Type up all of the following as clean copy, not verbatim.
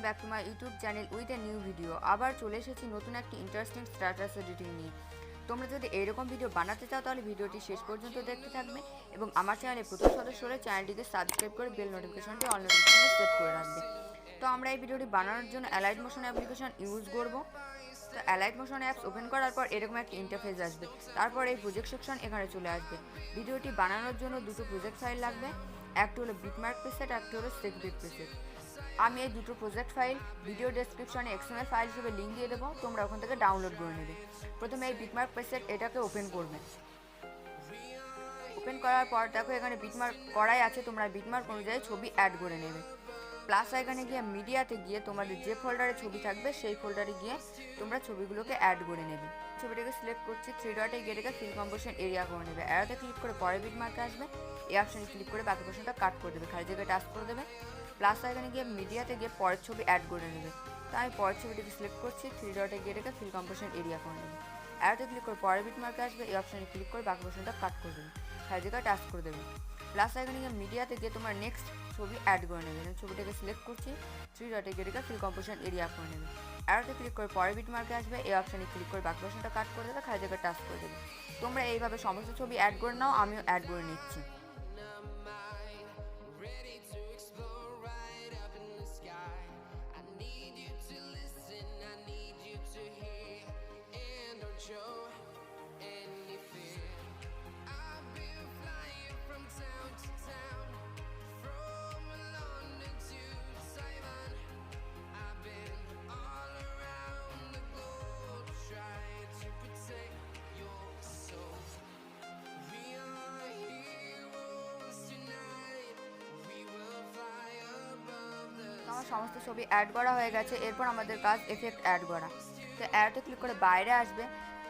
Back to my YouTube channel with a new video. আবার চলে এসেছি নতুন একটি ইন্টারেস্টিং স্ট্যাটাস এডিটিং নিয়ে। তোমরা যদি এইরকম ভিডিও বানাতে চাও তাহলে ভিডিওটি শেষ পর্যন্ত দেখতে থাকবে এবং আমার চ্যানেলে প্রথম সদস্য হলে চ্যানেলটিকে সাবস্ক্রাইব করে বেল নোটিফিকেশনটি অল নোটিফিকেশনে সেট করে রাখবে। তো আমরা এই ভিডিওটি বানানোর জন্য অ্যালাইট মোশন অ্যাপ্লিকেশন ইউজ করব। তো অ্যালাইট মোশন অ্যাপস ওপেন করার পর এরকম একটা ইন্টারফেস আসবে। তারপর এই প্রজেক্ট সেকশন এখানে চলে আসবে। ভিডিওটি বানানোর জন্য দুটো প্রজেক্ট ফাইল লাগবে, একটা হলো বিটমার্ক প্রিসেট, একটা হলো সেগমেন্ট প্রিসেট। আমি এই দুটো প্রজেক্ট ফাইল ভিডিও ডেসক্রিপশনে এক্সএমএল ফাইল হিসেবে লিঙ্ক দিয়ে দেবো, তোমরা ওখান থেকে ডাউনলোড করে নেবে। প্রথমে এই বিটমার্ক প্রিসেট এটাকে ওপেন করবে। ওপেন করার পর দেখো এখানে বিটমার্ক করাই আছে, তোমরা বিটমার্ক অনুযায়ী ছবি অ্যাড করে নেবে। প্লাস আইকনে গিয়ে মিডিয়াতে গিয়ে তোমাদের যে ফোল্ডারে ছবি থাকবে সেই ফোল্ডারে গিয়ে তোমরা ছবিগুলোকে অ্যাড করে নেবে। ছবিটাকে সিলেক্ট করছি, থ্রি ডটে গিয়ে এটাকে ফিল কম্পোজিশন এরিয়া করে নেবে। অ্যারোতে ক্লিক করে পরে বিটমার্কে আসবে, এই অপশানে ক্লিক করে বাকি পোর্শনটা কাট করে দেবে, খালি জায়গায় টাচ করে দেবে। প্লাস আইকনে গিয়ে মিডিয়াতে গিয়ে পরের ছবি অ্যাড করে নেবে। তো আমি পরের ছবিটাকে সিলেক্ট করছি, থ্রি ডটে গিয়ে এটাকে ফিল কম্পোজিশন এরিয়া করে নেবে। অ্যারোতে ক্লিক করে পরে বিটমার্কে আসবে, এই অপশানে ক্লিক করে বাকি পোর্শনটা কাট করে দেবে, খালি জায়গায় টাচ করে দেবে। প্লাস আইকনে গিয়ে মিডিয়াতে গিয়ে তোমার নেক্সট ছবি অ্যাড করে নেবে। ছবিটাকে সিলেক্ট করছি, থ্রি ডটে গিয়ে এটাকে ফিল কম্পোজিশন এরিয়া করে নেবে। অ্যারোতে ক্লিক করে পরে বিটমার্কে আসবে, এই অপশানে ক্লিক করে বাকি পোর্শনটা কাট করে দেবে, খালি জায়গায় টাচ করে দেবে। তোমরা এইভাবে সমস্ত ছবি অ্যাড করে নাও, আমিও অ্যাড করে নিচ্ছি। আমার সমস্ত ছবি অ্যাড করা হয়ে গেছে। এরপর আমাদের কাজ এফেক্ট অ্যাড করা। তো অ্যাডে ক্লিক করে বাইরে আসবে,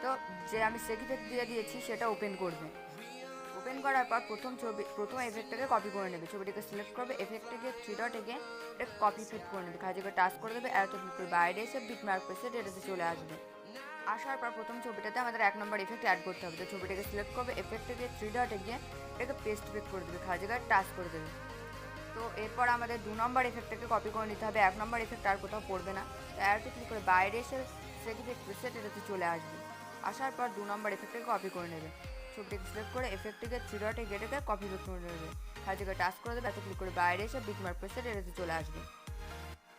তো যে আমি সেক ইফেক্ট দিয়ে দিয়েছি সেটা ওপেন করবে। ওপেন করার পর প্রথম এফেক্টটাকে কপি করে নেবে। ছবিটাকে সিলেক্ট করবে, এফেক্টে গিয়ে থ্রি ডটে গিয়ে এটা কপি ফিট করে নেবে, খালি করে টাচ করে দেবে। অ্যাডে ক্লিক করে বাইরে এসে বিটমার্ক প্রেসেট এটাতে চলে আসবে। আসার পর প্রথম ছবিটাতে আমাদের 1 নম্বর এফেক্ট অ্যাড করতে হবে। তো ছবিটাকে সিলেক্ট করবে, এফেক্টে গিয়ে থ্রি ডটে গিয়ে এটাকে পেস্ট ফিট করে দেবে, খালি করে টাচ করে দেবে। তো এরপর আমাদের 2 নম্বর এফেক্টটাকে কপি করে নিতে হবে, 1 নম্বর এফেক্ট আর কোথাও পড়বে না। তো অ্যাডে ক্লিক করে বাইরে এসে সেট ইফেক্ট প্রিসেট এটাতে চলে আসবে। আসার পর 2 নম্বর এফেক্টটাকে কপি করে নেবে। ছবিটাকে সিলেক্ট করে এফেক্টটাকে থ্রি ডটে গেটে কপি করে নেবে, খালি করে টাচ করে দেবে। এতে ক্লিক করে বাইরে এসে বিটমার্ক প্রিসেট এটাতে চলে আসবে।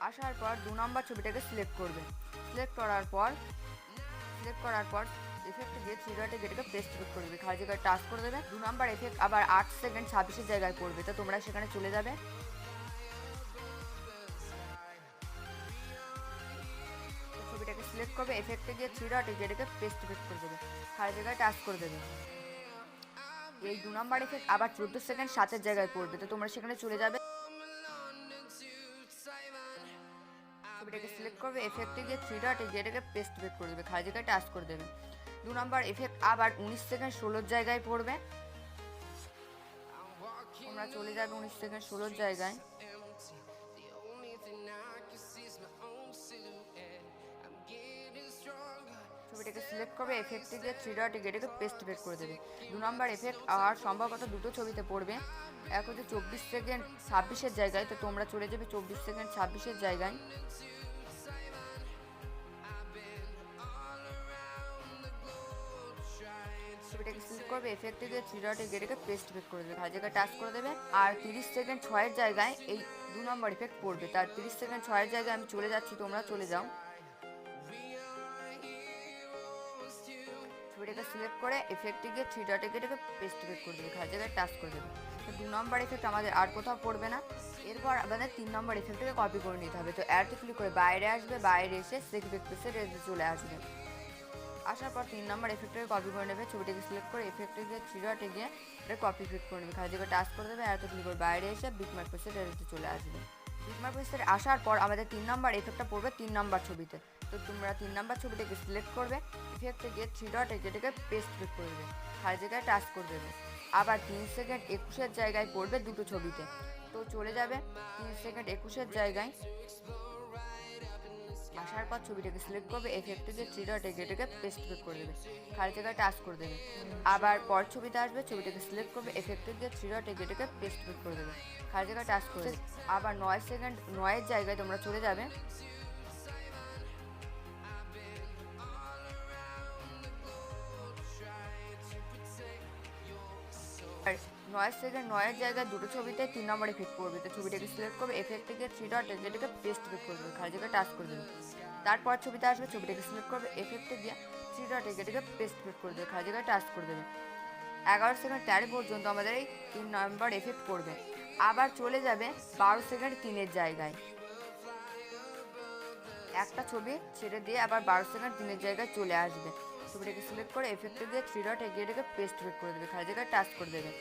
আসার পর 2 নম্বর ছবিটাকে সিলেক্ট করবে। সিলেক্ট করার পর এফেক্টে গিয়ে থ্রি ডটে গেটে পেস্ট করে দেবে, খালি করে টাচ করে দেবে। 2 নম্বর এফেক্ট আবার 8 সেকেন্ড 26 জায়গায় পড়বে, তো তোমরা সেখানে চলে যাবে। ছবিটাকে সিলেক্ট করবে, এফেক্টে গিয়ে থ্রি ডটে গেটে পেস্ট করে দেবে, খালি জায়গায় টাচ করে দেবে। এই 2 নম্বর এফেক্ট আবার 14 সেকেন্ড 7 জায়গায় পড়বে, তো তোমরা সেখানে চলে যাবে। ছবিটাকে সিলেক্ট করবে, এফেক্টে গিয়ে থ্রি ডটে গিয়ে পেস্ট করে দেবে, খালি জায়গায় টাচ করে দেবে। 2 নম্বর এফেক্ট আবার 19 সেকেন্ড 16 জায়গায় পড়বে, তোমরা চলে যাবে 19 সেকেন্ড 16 জায়গায়। ছবিটাকে সিলেক্ট করবে, এফেক্টে গিয়ে থ্রি ডটে গিয়ে পেস্ট করে দেবে। 2 নম্বর এফেক্ট আর সম্ভবত দুটো ছবিতে পড়বে, এক হচ্ছে 24 সেকেন্ড 26 জায়গায়, তো তোমরা চলে যাবে 24 সেকেন্ড 26 জায়গায়। ছবিটাকে সিলেক্ট করবে, এফেক্টে গিয়ে থ্রি ডটে গিয়ে পেস্ট করে দেবে, খালি জায়গায় টাচ করে দেবে। আর 30 সেকেন্ড 6 জায়গায় এই 2 নম্বর এফেক্ট পড়বে, তার 30 সেকেন্ড 6 জায়গায় আমি চলে যাচ্ছি, তোমরা চলে যাও। ছবিটাকে সিলেক্ট করে এফেক্টে গিয়ে থ্রি ডটে গিয়ে পেস্ট করে দেবে, খালি জায়গায় টাচ করে দেবে। তো 2 নম্বর এফেক্ট আমাদের আর কোথাও পড়বে না। এরপর আমাদের 3 নম্বর এফেক্টটাকে কপি করে নিতে হবে। তো অ্যাডে ক্লিক করে বাইরে আসবে, বাইরে এসে সেক ইফেক্ট প্রিসেট এটাতে চলে আসবে। আসার পর 3 নম্বর এফেক্টটাকে কপি করে নেবে। ছবিটাকে সিলেক্ট করে এফেক্টে গিয়ে থ্রি ডটে গিয়ে এটা কপি ফিট করে নেবে, খালি জায়গায় টাচ করে দেবে। অ্যাডে ক্লিক করে বাইরে এসে বিটমার্ক প্রিসেট এটাতে চলে আসবে। বিটমার্ক প্রিসেট আসার পর আমাদের 3 নম্বর এফেক্টটা পড়বে 3 নম্বর ছবিতে। তো তোমরা 3 নম্বর ছবিটাকে সিলেক্ট করবে, এফেক্টে গিয়ে থ্রি ডটে যেটাকে পেস্ট করে দেবে, খালি জায়গায় টাচ করে দেবে। আবার 3 সেকেন্ড 21 জায়গায় পড়বে দুটো ছবিতে, তো চলে যাবে 3 সেকেন্ড 21 জায়গায়। আসার পর ছবিটাকে সিলেক্ট করবে, এফেক্টে গিয়ে 3 ডট এটাকে পেস্ট করে দেবে, খালি জায়গায় টাচ করে দেবে। আবার পর ছবিতে আসবে, ছবিটাকে সিলেক্ট করবে, এফেক্টে গিয়ে 3 ডট এটাকে পেস্ট করে দেবে, খালি জায়গায় টাচ করে দেবে। আবার 9 সেকেন্ড 9 জায়গায় তোমরা চলে যাবে, আর 9 সেকেন্ড 9 জায়গায় দুটো ছবিতে 3 নম্বর এফেক্ট করবে। তো ছবিটাকে সিলেক্ট করবে, এফেক্টে গিয়ে 3 ডট এটাকে পেস্ট করে দেবে, খালি জায়গায় টাচ করে দেবে। তারপর ছবিতে আসবে, ছবিটাকে সিলেক্ট করবে, এফেক্টে গিয়ে 3 ডট এটাকে পেস্ট করে দেবে, খালি জায়গায় টাচ করে দেবে। 11 সেকেন্ড 13 পর্যন্ত আমাদের এই 3 নম্বর এফেক্ট করবে। আবার চলে যাবে 12 সেকেন্ড 3-এর জায়গায়, একটা ছবি ছেড়ে দিয়ে আবার 12 সেকেন্ড 3-এর জায়গায় চলে আসবে। ছবিটাকে সিলেক্ট করে এফেক্টে দিয়ে 3 ডট এটাকে পেস্ট করে দেবে, খালি জায়গায় টাচ করে দেবে।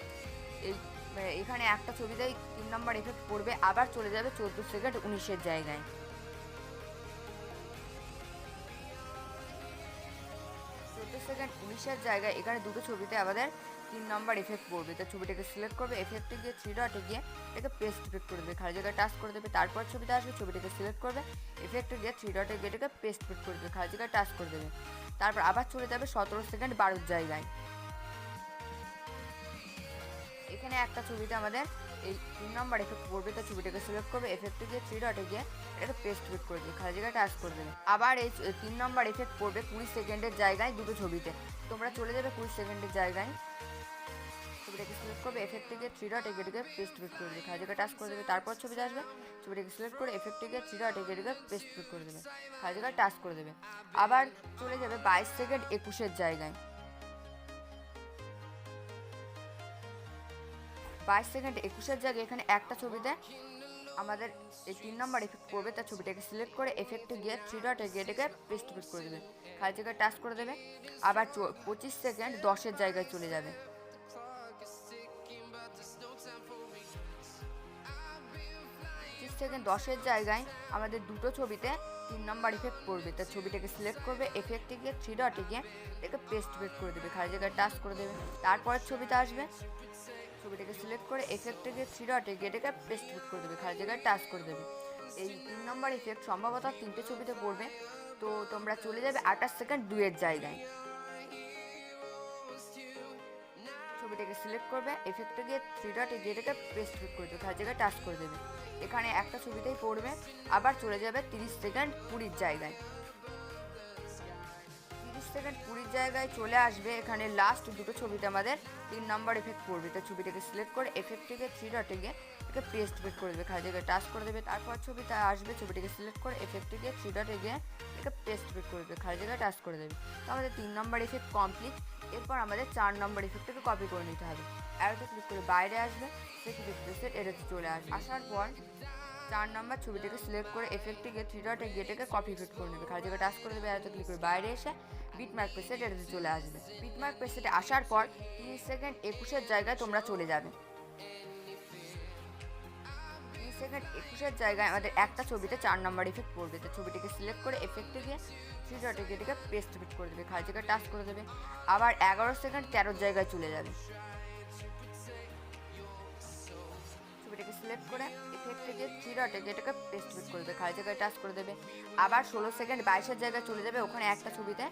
এখানে একটা ছবিতেই 3 নম্বর এফেক্ট পড়বে। আবার চলে যাবে 14 সেকেন্ড 19-এর জায়গায়, 14 সেকেন্ড 19-এর জায়গায় এখানে দুটো ছবিতে আমাদের 3 নম্বর এফেক্ট পড়বে। তো ছবিটাকে সিলেক্ট করবে, এফেক্টে গিয়ে 3 ডটে গিয়ে এটাকে পেস্ট করে দেবে, খালি জায়গায় টাচ করে দেবে। তারপর ছবিতে আসবে, ছবিটাকে সিলেক্ট করবে, এফেক্টে গিয়ে 3 ডটে গিয়ে এটাকে পেস্ট করে দেবে, খালি জায়গায় টাচ করে দেবে। তারপর আবার চলে যাবে 17 সেকেন্ড 12-এর জায়গায়, এখানে একটা ছবিতে আমাদের এই 3 নম্বর এফেক্ট পড়বে। তো ছবিটাকে সিলেক্ট করবে, এফেক্টে গিয়ে 3 ডটে গিয়ে এটাকে পেস্ট করে দেবে, খালি জায়গায় টাচ করে দেবে। আবার এই 3 নম্বর এফেক্ট পড়বে 20 সেকেন্ডের জায়গায় দুটো ছবিতে। তোমরা চলে যাবে 20 সেকেন্ডের জায়গায়, ছবিটাকে সিলেক্ট করবে, এফেক্টে গিয়ে 3 ডট এটাকে পেস্ট করে দেবে, খালি জায়গায় টাচ করে দেবে। তারপর ছবিতে আসবে, ছবিটাকে সিলেক্ট করে এফেক্টে গিয়ে 3 ডট এটাকে পেস্ট করে দেবে, খালি জায়গায় টাচ করে দেবে। আবার চলে যাবে 22 সেকেন্ড 21-এর জায়গায়, 22 সেকেন্ড 21-এর জায়গায় এখানে একটা ছবিতে আমাদের এই 3 নম্বর এফেক্ট পড়বে। তার ছবিটাকে সিলেক্ট করে এফেক্টে গিয়ে 3 ডট এটাকে পেস্ট করে দেবে, খালি জায়গায় টাচ করে দেবে। আবার 25 সেকেন্ড 10-এর জায়গায় চলে যাবে, 25 সেকেন্ড 10-এর জায়গায় আমাদের দুটো ছবিতে 3 নম্বর এফেক্ট পড়বে। তার ছবিটাকে সিলেক্ট করবে, এফেক্টে গিয়ে 3 ডটে গিয়ে এটাকে পেস্ট করে দেবে, খালি জায়গায় টাচ করে দেবে। তারপরের ছবিতে আসবে, ছবিটাকে সিলেক্ট করে এফেক্টে গিয়ে 3 ডটে গিয়ে এটাকে পেস্ট করে দেবে, খালি জায়গায় টাচ করে দেবে। এই 3 নম্বর এফেক্ট সম্ভবত 3টে ছবিতে পড়বে। তো তোমরা চলে যাবে 28 সেকেন্ড 2-এর জায়গায়, ছবিটাকে সিলেক্ট করবে, এফেক্টে গিয়ে 3 ডটে গিয়ে এটাকে পেস্ট করে দেবে, খালি জায়গায় টাচ করে দেবে। এখানে একটা ছবিতেই পড়বে। আবার চলে যাবে 30 সেকেন্ড 20-এর জায়গায়, 30 সেকেন্ড 20-এর জায়গায় চলে আসবে। এখানে লাস্ট দুটো ছবিতে আমাদের 3 নম্বর এফেক্ট পড়বে। তো ছবিটাকে সিলেক্ট করে এফেক্টে গিয়ে 3 ডটে গিয়ে এটাকে পেস্ট করে দেবে, খালি জায়গায় টাচ করে দেবে। তারপর ছবিতে আসবে, ছবিটাকে সিলেক্ট করে এফেক্টে গিয়ে 3 ডটে গিয়ে এটাকে পেস্ট করে দেবে, খালি জায়গায় টাচ করে দেবে। তো আমাদের 3 নম্বর এফেক্ট কমপ্লিট। এরপর আমাদের 4 নম্বর এফেক্টটাকে কপি করে নিতে হবে। অ্যারোতে ক্লিক করে বাইরে আসবে, সেটিকে প্রেসেট এটাতে চলে আসবে। আসার পর 4 নম্বর ছবিটাকে সিলেক্ট করে এফেক্টে গিয়ে 3 ডটে গিয়ে এটাকে কপি করে নেবে, খালি জায়গায় টাচ করে দেবে। অ্যারোতে ক্লিক করে বাইরে এসে বিটমার্ক প্রেসেট এটাতে চলে আসবে। বিটমার্ক প্রেসেটে আসার পর 30 সেকেন্ড 21-এর জায়গায় তোমরা চলে যাবে। 30 সেকেন্ড 21-এর জায়গায় আমাদের একটা ছবিতে 4 নম্বর এফেক্ট পড়বে। তো ছবিটাকে সিলেক্ট করে এফেক্টে গিয়ে 3 ডটে গিয়ে এটাকে পেস্ট করে দেবে, খালি জায়গায় টাচ করে দেবে। আবার 11 সেকেন্ড 13-এর জায়গায় চলে যাবে, ছবিটাকে সিলেক্ট করে এফেক্টে গিয়ে 3 ডটে গিয়ে এটাকে পেস্ট করে দেবে, খালি জায়গায় টাচ করে দেবে। আবার 16 সেকেন্ড 22-এর জায়গায় চলে যাবে, ওখানে একটা ছবিতে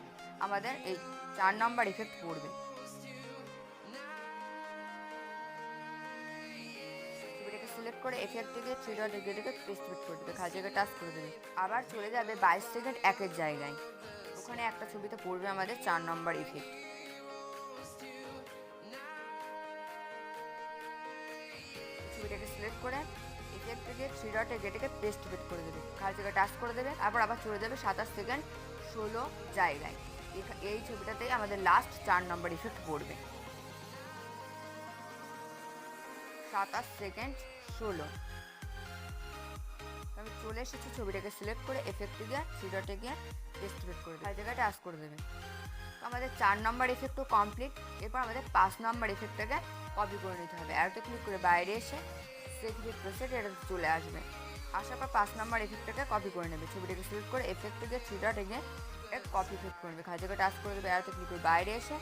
আমাদের এই 4 নম্বর এফেক্ট পড়বে। ছবিটাকে সিলেক্ট করে এফেক্টে গিয়ে 3 ডটে গিয়ে এটাকে পেস্ট করে দেবে, খালি জায়গায় টাচ করে দেবে। আবার চলে যাবে 22 সেকেন্ড 1-এর জায়গায়, ওখানে একটা ছবিতে পড়বে আমাদের 4 নম্বর এফেক্ট। ছবিটাকে সিলেক্ট করে এফেক্টে গিয়ে 3 ডটে গিয়ে এটাকে পেস্ট করে দেবে, খালি জায়গায় টাচ করে দেবে। আবার চলে যাবে 27 সেকেন্ড 16 জায়গায়, এই ছবিটাতেই আমাদের লাস্ট 4 নম্বর ইফেক্ট পড়বে। 27 সেকেন্ড 16 আমি চলে এসেছি। ছবিটাকে সিলেক্ট করে এফেক্টে গিয়ে 3 ডটে গিয়ে পেস্ট করে দেবে, জায়গায় টাচ করে দেবে। তো আমাদের 4 নম্বর ইফেক্টও কমপ্লিট। এরপর আমাদের 5 নম্বর ইফেক্টটাকে কপি করে নিতে হবে। অ্যারোতে ক্লিক করে বাইরে এসে সেট প্রেসেট এটাতে চলে আসবে। আসার পর 5 নম্বর ইফেক্টটাকে কপি করে নেবে। ছবিটাকে সিলেক্ট করে এফেক্টে গিয়ে 3 ডটে গিয়ে কপি করে নেবে, খালি জায়গায় টাচ করে দেবে। অ্যারোতে ক্লিক করে বাইরে এসে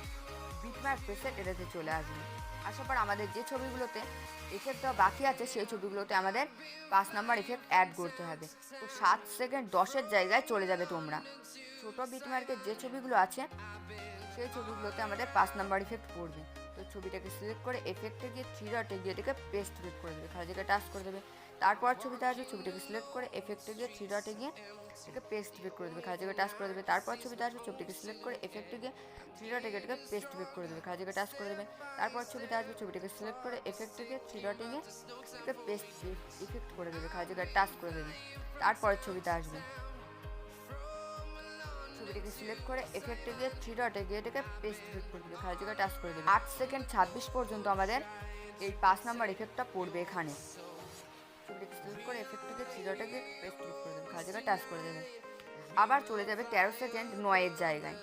বিটম্যাপ প্রেসেট এটাতে চলে আসবে। আসার পর আমাদের যে ছবিগুলোতে এফেক্ট দেওয়া বাকি আছে সেই ছবিগুলোতে আমাদের 5 নাম্বার এফেক্ট অ্যাড করতে হবে। তো 7 সেকেন্ড 10-এর জায়গায় চলে যাবে তোমরা। ছোটো বিটমার্কের যে ছবিগুলো আছে সেই ছবিগুলোতে আমাদের 5 নাম্বার ইফেক্ট পড়বে। তো ছবিটাকে সিলেক্ট করে এফেক্টে গিয়ে 3 ডটে গিয়ে এটাকে পেস্ট ক্লিক করে দেবে, খালি জায়গায় টাচ করে দেবে। তারপর ছবিটা আসবে, ছবিটাকে সিলেক্ট করে এফেক্টে গিয়ে 3 ডটে গিয়ে এটাকে পেস্ট ক্লিক করে দেবে, খালি জায়গায় টাচ করে দেবে। তারপর ছবিটা আসবে, ছবিটাকে সিলেক্ট করে এফেক্টে গিয়ে 3 ডটে গিয়ে এটাকে পেস্ট ক্লিক করে দেবে, খালি জায়গায় টাচ করে দেবে। তারপর ছবিটা আসবে, ছবিটাকে সিলেক্ট করে এফেক্টে গিয়ে 3 ডটে গিয়ে এটাকে পেস্ট ইফেক্ট করে দেবে, খালি জায়গায় টাচ করে দেবে। তারপরের ছবিটা আসবে, ছবিটাকে সিলেক্ট করে এফেক্টে গিয়ে 3 ডটে গিয়ে এটাকে পেস্ট ক্লিক করে দেবে, খালি জায়গায় টাচ করে দেবে। 8 সেকেন্ড 26 পর্যন্ত আমাদের এই 5 নাম্বার এফেক্টটা পড়বে এখানে। ছবিটাকে সিলেক্ট করে এফেক্টে গিয়ে 3 ডটে গিয়ে পেস্ট ক্লিক করে দেবে, খালি জায়গায় টাচ করে দেবে। আবার চলে যাবে 13 সেকেন্ড 9-এর জায়গায়।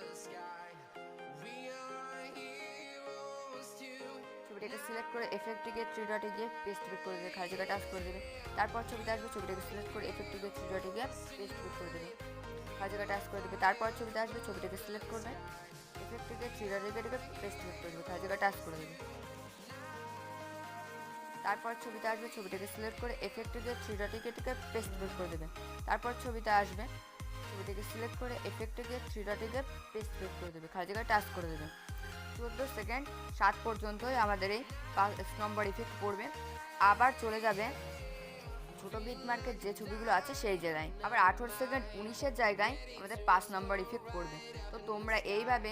ছবিটাকে সিলেক্ট করে এফেক্টে গিয়ে 3 ডটে গিয়ে পেস্ট ক্লিক করে দেবে, খালি জায়গায় টাচ করে দেবে। তারপর ছবিটা আসবে, ছবিটাকে সিলেক্ট করে এফেক্টে গিয়ে 3 ডটে গিয়ে পেস্ট ক্লিক করে দেবে, খালি জায়গায় টাচ করে দেবে। তারপর ছবিটা আসবে, ছবিটাকে সিলেক্ট করবে এফেক্টে গিয়ে 3 ডটে গিয়ে পেস্ট ক্লিক করে দেবে, খালি জায়গায় টাচ করে দেবে। তারপর ছবিটা আসবে, ছবিটাকে সিলেক্ট করে এফেক্টে গিয়ে 3 ডটে গিয়ে পেস্ট ক্লিক করে দেবে। তারপর ছবিটা আসবে, ছবিটাকে সিলেক্ট করে এফেক্টে গিয়ে 3 ডটে গিয়ে পেস্ট ক্লিক করে দেবে, খালি জায়গায় টাচ করে দেবে। 14 সেকেন্ড 7 পর্যন্তই আমাদের এই 5 নম্বর ইফেক্ট পড়বে। আবার চলে যাবে ছোটো বিটমার্কের যে ছবিগুলো আছে সেই জায়গায়। আবার 18 সেকেন্ড 19-এর জায়গায় আমাদের 5 নম্বর ইফেক্ট পড়বে। তো তোমরা এইভাবে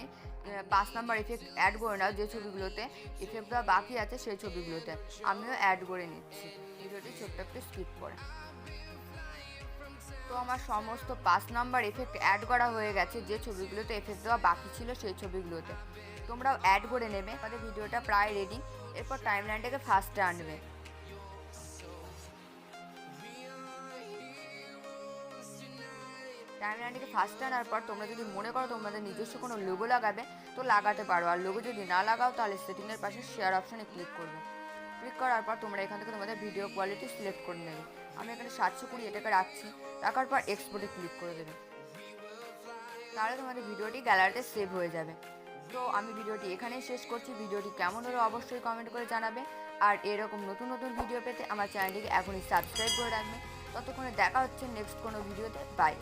5 নম্বর ইফেক্ট অ্যাড করে নাও যে ছবিগুলোতে ইফেক্ট দেওয়া বাকি আছে সেই ছবিগুলোতে। আমিও অ্যাড করে নিচ্ছি ভিডিওটি ছোট্ট একটু স্কিপ করে। তো আমার সমস্ত 5 নাম্বার এফেক্ট অ্যাড করা হয়ে গেছে যে ছবিগুলোতে এফেক্ট দেওয়া বাকি ছিল সেই ছবিগুলোতে। তোমরাও অ্যাড করে নেবে। আমাদের ভিডিওটা প্রায় রেডি। এরপর টাইমলাইনটাকে ফার্স্টে আনবে। টাইমলাইনটাকে ফার্স্টে আনার পর তোমরা যদি মনে করো তোমাদের নিজস্ব কোনো লোগো লাগাবে তো লাগাতে পারো, আর লোগো যদি না লাগাও তাহলে সেটিংয়ের পাশে শেয়ার অপশানে ক্লিক করবে। ক্লিক করার পর তোমরা এখান থেকে তোমাদের ভিডিও কোয়ালিটি সিলেক্ট করে নেবে। আমি এখানে 720 এটাকে রাখছি। রাখার পর এক্সপোর্টে ক্লিক করে দেবে, তাহলে তোমাদের ভিডিওটি গ্যালারিতে সেভ হয়ে যাবে। তো আমি ভিডিওটি এখানেই শেষ করছি। ভিডিওটি কেমন হলো অবশ্যই কমেন্ট করে জানাবে। আর এরকম নতুন নতুন ভিডিও পেতে আমার চ্যানেলটিকে এখনই সাবস্ক্রাইব করে রাখবে। ততক্ষণে দেখা হচ্ছে নেক্সট কোনো ভিডিওতে। বাই।